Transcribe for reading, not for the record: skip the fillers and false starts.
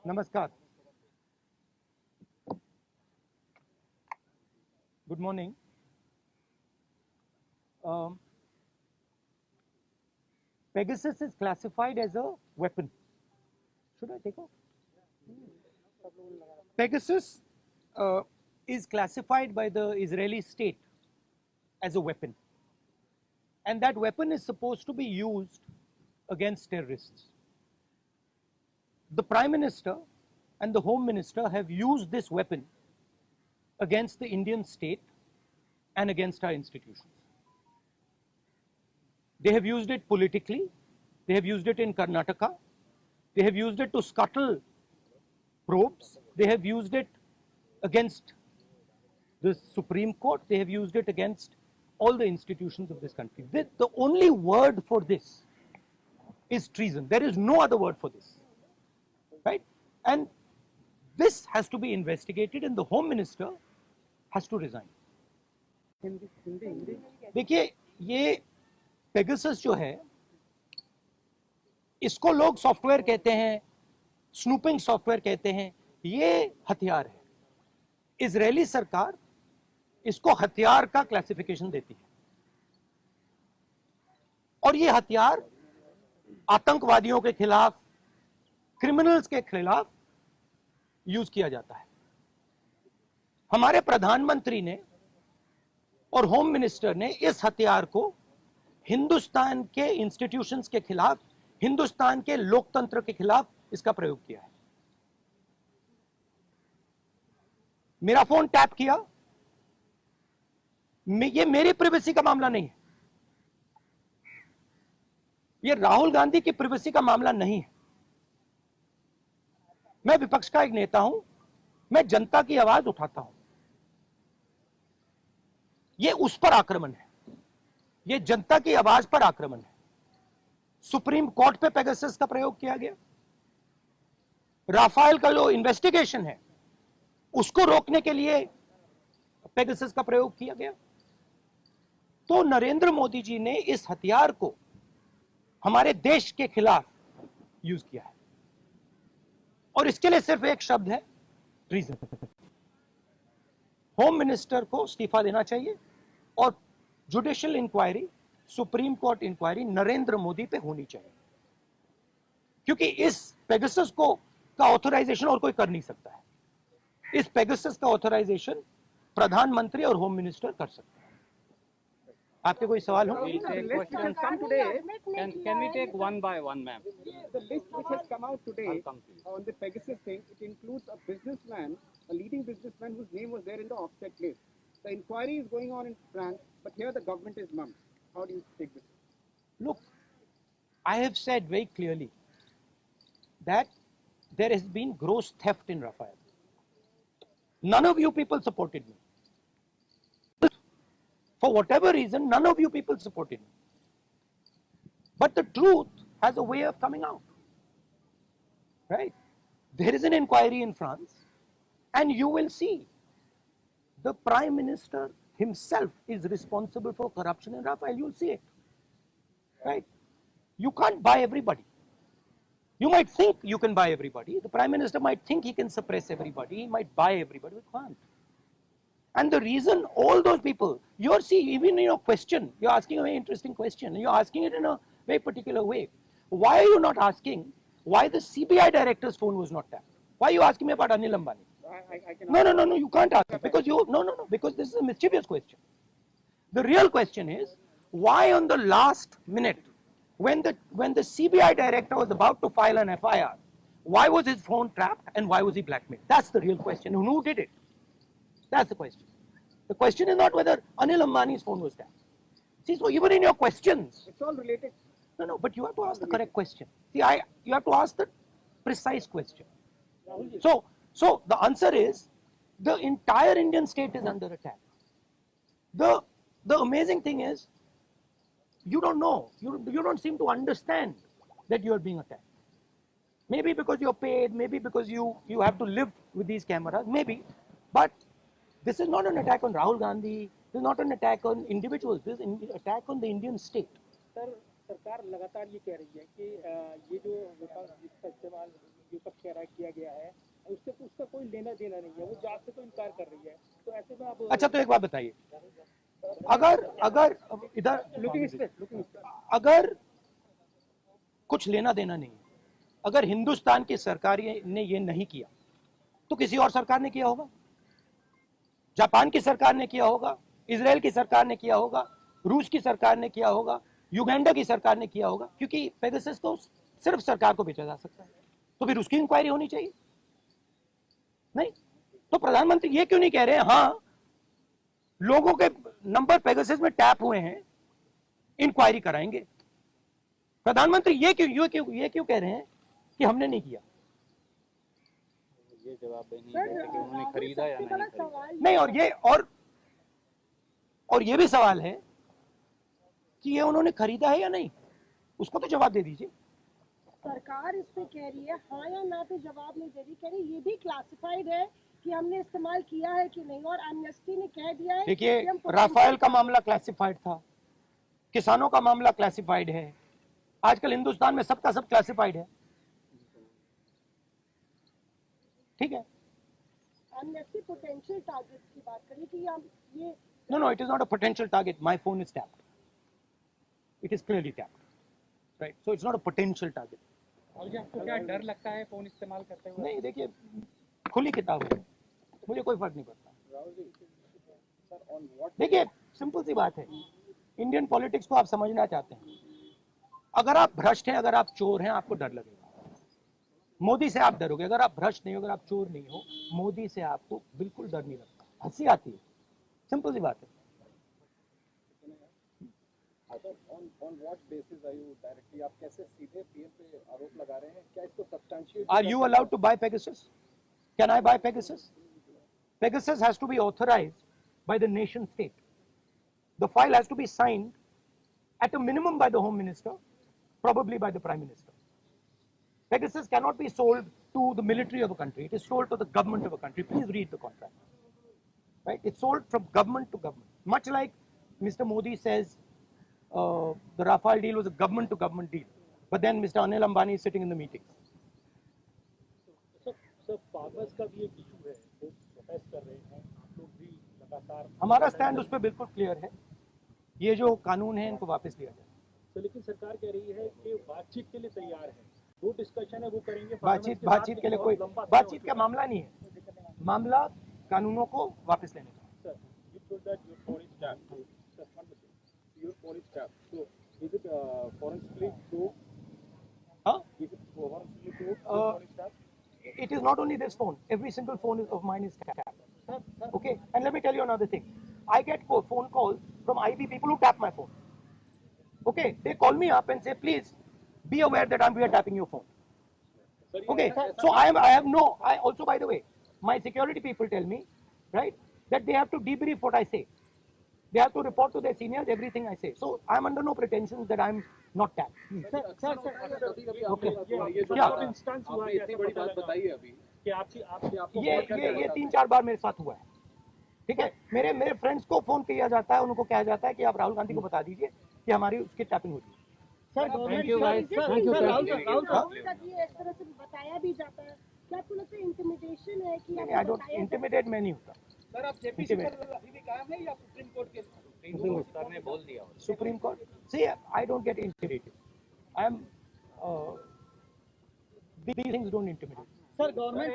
Namaskar. Good morning. Pegasus is classified as a weapon. Should I take off? Pegasus is classified by the Israeli state as a weapon. And that weapon is supposed to be used against terrorists. The Prime Minister and the Home Minister have used this weapon against the Indian state and against our institutions. They have used it politically, they have used it in Karnataka, they have used it to scuttle probes, they have used it against the Supreme Court, they have used it against all the institutions of this country. The only word for this is treason. There is no other word for this, right? And this has to be investigated and the Home Minister has to resign. देखिए ये Pegasus जो है इसको लोग software कहते हैं, snooping software कहते हैं, ये हथियार है. इजरायली सरकार इसको हथियार का क्लासिफिकेशन देती है और ये हथियार आतंकवादियों के खिलाफ, क्रिमिनल्स के खिलाफ यूज किया जाता है. हमारे प्रधानमंत्री ने और होम मिनिस्टर ने इस हथियार को हिंदुस्तान के इंस्टीट्यूशंस के खिलाफ, हिंदुस्तान के लोकतंत्र के खिलाफ इसका प्रयोग किया है. मेरा फोन टैप किया, ये मेरी प्राइवेसी का मामला नहीं है, ये राहुल गांधी की प्राइवेसी का मामला नहीं है. मैं विपक्ष का एक नेता हूं, मैं जनता की आवाज उठाता हूं. ये उस पर आक्रमण है, ये जनता की आवाज पर आक्रमण है. सुप्रीम कोर्ट पे पेगासस का प्रयोग किया गया. राफेल का जो इन्वेस्टिगेशन है उसको रोकने के लिए पेगासस का प्रयोग किया गया. तो नरेंद्र मोदी जी ने इस हथियार को हमारे देश के खिलाफ यूज किया है और इसके लिए सिर्फ एक शब्द है, ट्रीजन. होम मिनिस्टर को इस्तीफा देना चाहिए और judicial inquiry, supreme court inquiry Narendra Modi पे होनी चाहिए, क्योंकि इस पेगासस को का ऑथराइजेशन और कोई कर नहीं सकता है. इस पेगासस का ऑथराइजेशन प्रधानमंत्री और होम मिनिस्टर कर सकते हैं. आपके कोई सवाल हो? Can we take one by one, ma'am? The list which has come out today on the Pegasus thing, it includes a businessman, a leading businessman whose name was there in the offset list. The inquiry is going on in France, but here the government is mum. How do you take this? Look, I have said very clearly that there has been gross theft in Rafael. None of you people supported me. For whatever reason, none of you people supported me. But the truth has a way of coming out, right? There is an inquiry in France, and you will see the Prime Minister himself is responsible for corruption in Rafael. You'll see it, right? You can't buy everybody. You might think you can buy everybody. The Prime Minister might think he can suppress everybody. He might buy everybody. We can't. And the reason all those people, you're seeing, even in your question, you're asking a very interesting question. You're asking it in a very particular way. Why are you not asking why the CBI director's phone was not tapped? Why are you asking me about Anil Ambani? No, you can't ask it because because this is a mischievous question. The real question is, why on the last minute, when the CBI director was about to file an FIR, why was his phone tapped and why was he blackmailed? That's the real question. And who did it? That's the question. The question is not whether Anil Ambani's phone was tapped. See, so even in your questions, it's all related. No, but you have to ask the correct question. See, you have to ask the precise question. So the answer is, the entire Indian state is under attack. The amazing thing is, you don't know, you don't seem to understand that you are being attacked. Maybe because you're paid, maybe because you have to live with these cameras, maybe, but this is not an attack on Rahul Gandhi, this is not an attack on individuals, this is an attack on the Indian state. Sir, सरकार लगातार ये कह रही है कि ये जो विपक्ष जिसका इस्तेमाल पर शेयर किया गया है, उससे तो उसका कोई लेना देना नहीं है, वो जात से तो इनकार कर रही है, तो ऐसे में आप अच्छा, तो एक बात बताइए, अगर अगर इधर लुकिंग अगर कुछ लेना देना नहीं है, अगर हिंदुस्तान की सरकार ने ये नहीं किया तो किसी और सरकार ने किया होगा, जापान की सरकार ने किया होगा, इजराइल की सरकार ने किया होगा, रूस की सरकार ने किया होगा, युगांडा की सरकार ने किया होगा, क्योंकि पेगासस तो सिर्फ सरकार को बेचा जा सकता है, तो फिर उसकी इंक्वायरी होनी चाहिए। नहीं तो प्रधानमंत्री ये क्यों नहीं कह रहे हैं हाँ लोगों के नंबर पेगासस में टैप हुए हैं, इंक्वायरी कराएंगे। प्रधानमंत्री ये क्यों कह रहे हैं कि हमने नहीं किया? ये जवाब नहीं देते कि उन्होंने खरीदा या नहीं खरीदा। नहीं, और ये भी सवाल है कि ये उन्होंने खरीदा है या नहीं, उसको तो जवाब दे दीजिए। सरकार इस पे कह रही है हाँ या ना पे जवाब नहीं दे रही, कह रही ये भी क्लासिफाइड है कि हमने इस्तेमाल किया है कि नहीं, और एमनेस्टी ने कह दिया है देखिए, कि हम राफेल का मामला क्लासिफाइड था, किसानों का मामला क्लासिफाइड है, आजकल हिंदुस्तान में सबका सब क्लासिफाइड है, ठीक है। एमनेस्टी पोटेंशियल टारगेट की बात करी कि हम ये No, it is not a potential target. My phone is tapped. It is clearly tapped, right? So it's not a potential target. और आपको क्या डर लगता है फोन इस्तेमाल करते हुए? नहीं, देखिए, खुली किताब है, मुझे कोई फर्क नहीं पड़ता। देखिए, सिंपल सी बात है, इंडियन पॉलिटिक्स को आप समझना चाहते हैं, अगर आप भ्रष्ट हैं, अगर आप चोर हैं, आपको डर लगेगा। मोदी से आप डरोगे, अगर आप भ्रष्ट नहीं हो, अगर आप चोर नहीं हो, मोदी से आपको बिल्कुल डर नहीं लगता, हंसी आती है, सिंपल सी बात है। on what basis are you directly, आप कैसे सीधे पीएम पे आरोप लगा रहे हैं, क्या इसको substantiate? Are you allowed to buy Pegasus? Can I buy Pegasus? Pegasus has to be authorized by the nation state. The file has to be signed at a minimum by the Home Minister, probably by the Prime Minister. Pegasus cannot be sold to the military of a country. It is sold to the government of a country. Please read the contract. Right? It's sold from government to government. Much like Mr. Modi says the Rafale deal was a government to government deal. But then Mr. Anil Ambani is sitting in the meetings. Sir farmers का भी एक issue है, वो protest कर रहे हैं, आप लोग भी लगातार। हमारा स्टैंड उस पर बिल्कुल क्लियर है, ये जो कानून है इनको वापस लिया जाए। तो लेकिन सरकार कह रही है कि बातचीत के लिए तैयार है, वो डिस्कशन है वो करेंगे। बातचीत के लिए कोई बातचीत का मामला नहीं है, मामला कानूनों को वापस लेने का। Sir, you told that your phone is tapped. Sir, one second. Your phone is tapped. So, is it forensically proved? Huh? Is it forensically proved? Your phone is tapped? It is not only this phone, every single phone of mine is tapped. Okay, and let me tell you another thing. I get phone calls from IB people who tap my phone. Okay, they call me up and say, please be aware that we are tapping your phone. Okay, so I also, by the way, my security people tell me, right, that they have to debrief what I say. They have to report to their seniors everything I say. So I'm under no pretensions that I'm not tapped. Okay. क्या? Instance हुआ आपने है, इतनी बड़ी बात बताई है अभी कि आपकी ये 3-4 बार मेरे साथ हुआ है, ठीक है। मेरे फ्रेंड्स को फोन किया जाता है, उनको कहा जाता है कि आप राहुल गांधी को बता दीजिए कि हमारी उसकी टैपिंग होती है। Thank you guys, thank you. Rahul का ये इस तरह से बताया भी जाता है, क्या आपको लगता है इंटिमिडेशन है कि आई डोंट इंटिमिडेट, मैं नहीं होता। सर, आप जेपीसी पर अभी भी कायम है या सुप्रीम कोर्ट के? सर ने बोल दिया। Supreme court, see, I don't get intimidated. I am these things don't intimidate. Sir government